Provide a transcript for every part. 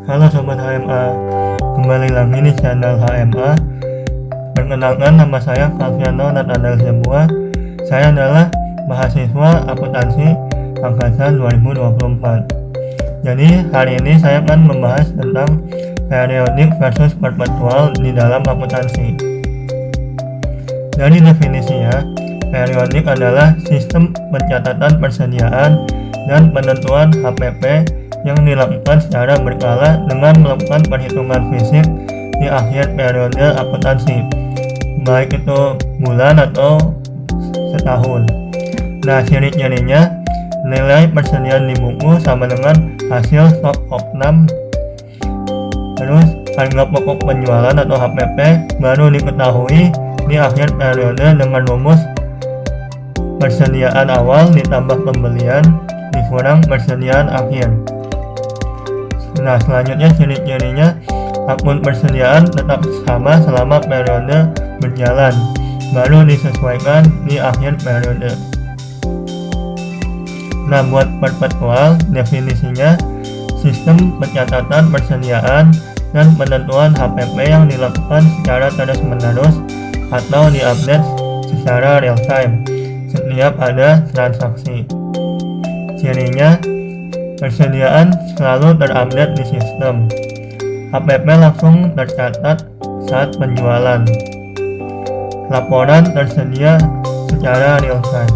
Halo Sobat HMA, kembali lagi di channel HMA. Perkenalkan, nama saya Kalviano Natanael semua. Saya adalah mahasiswa akuntansi angkatan 2024. Jadi hari ini saya akan membahas tentang periodik versus perpetual di dalam akuntansi. Dari definisinya, periodik adalah sistem pencatatan persediaan dan penentuan HPP yang dilakukan secara berkala dengan melakukan perhitungan fisik di akhir periode akuntansi, baik itu bulan atau setahun. Nah, ciri-cirinya, nilai persediaan di buku sama dengan hasil stok opnam. Terus harga pokok penjualan atau HPP baru diketahui di akhir periode dengan rumus persediaan awal ditambah pembelian dikurang persediaan akhir. Nah, selanjutnya ciri-cirinya, akun persediaan tetap sama selama periode berjalan, baru disesuaikan di akhir periode. Nah, buat perpetual, definisinya sistem pencatatan persediaan dan penentuan HPP yang dilakukan secara terus-menerus atau diupdate secara real time setiap ada transaksi. Cirinya, persediaan selalu terupdate di sistem. HPP langsung tercatat saat penjualan. Laporan tersedia secara real time.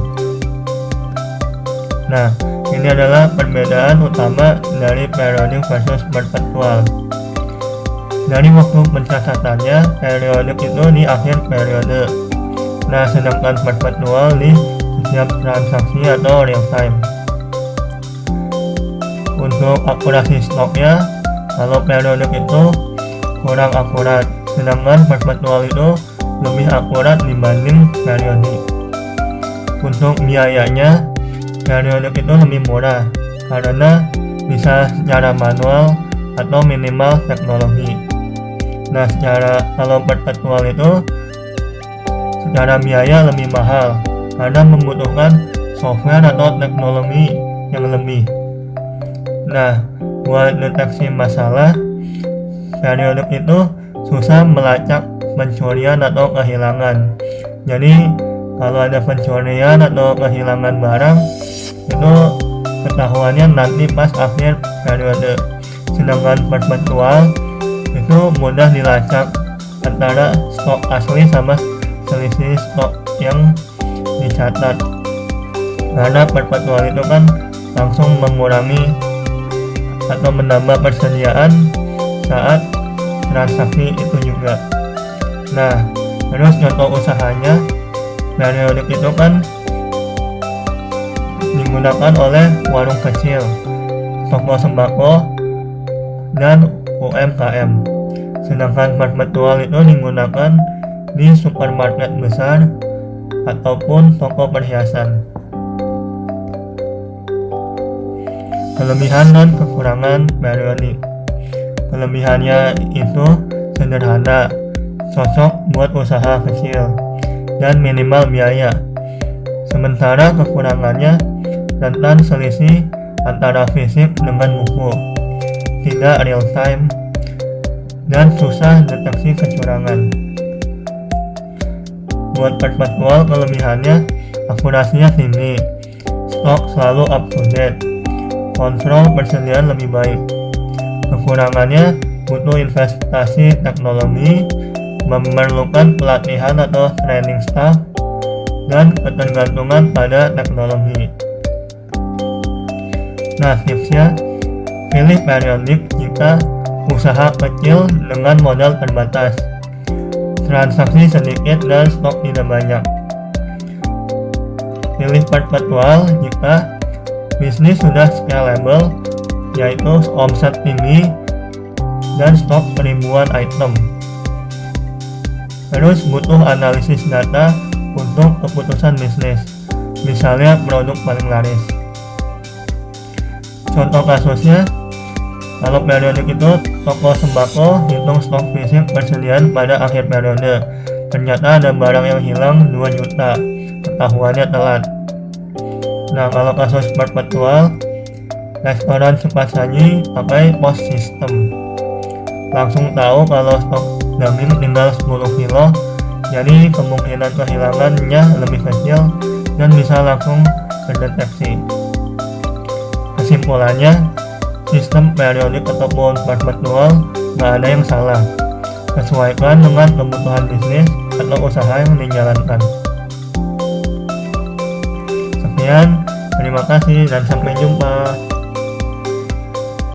Nah, ini adalah perbedaan utama dari periodik versus perpetual. Dari waktu pencatatannya, periodik itu di akhir periode. Nah, sedangkan perpetual di setiap transaksi atau real time. Untuk akurasi stoknya, kalau periodik itu kurang akurat, sedangkan perpetual itu lebih akurat dibanding periodik. Untuk biayanya, periodik itu lebih murah karena bisa secara manual atau minimal teknologi. Nah, kalau perpetual itu secara biaya lebih mahal karena membutuhkan software atau teknologi yang lebih. Nah, buat deteksi masalah, periodik itu susah melacak pencurian atau kehilangan. Jadi, kalau ada pencurian atau kehilangan barang, itu ketahuannya nanti pas akhir periode. Sedangkan perpetual itu mudah dilacak antara stok asli sama selisih stok yang dicatat. Karena perpetual itu kan langsung mengurangi atau menambah persediaan saat transaksi itu juga. Nah, terus contoh usahanya, periodik itu kan digunakan oleh warung kecil, toko sembako, dan UMKM. Sedangkan perpetual itu digunakan di supermarket besar ataupun toko perhiasan. Kelebihan dan kekurangan periodik. Kelebihannya itu sederhana, cocok buat usaha kecil, dan minimal biaya. Sementara kekurangannya rentan selisih antara fisik dengan buku, tidak real time, dan susah deteksi kecurangan. Buat perpetual, kelebihannya akurasinya tinggi, stok selalu up to date, kontrol persediaan lebih baik. Kekurangannya butuh investasi teknologi, memerlukan pelatihan atau training staff, dan ketergantungan pada teknologi. Nah, tipsnya, pilih periodik jika usaha kecil dengan modal terbatas, transaksi sedikit dan stok tidak banyak. Pilih perpetual jika bisnis sudah scalable, yaitu omset tinggi dan stok ribuan item. Terus butuh analisis data untuk keputusan bisnis, misalnya produk paling laris. Contoh kasusnya, kalau periodik itu toko sembako hitung stok fisik persediaan pada akhir periode, ternyata ada barang yang hilang 2 juta, ketahuannya telat. Nah, kalau kasus perpetual, restoran cepat saji pakai POS system. langsung tahu kalau stok daging tinggal 10 kilo, jadi kemungkinan kehilangannya lebih kecil dan bisa langsung terdeteksi. Kesimpulannya, sistem periodik ataupun fast manual nggak ada yang salah. Sesuaikan dengan kebutuhan bisnis atau usaha yang dijalankan. Sekian, terima kasih dan sampai jumpa.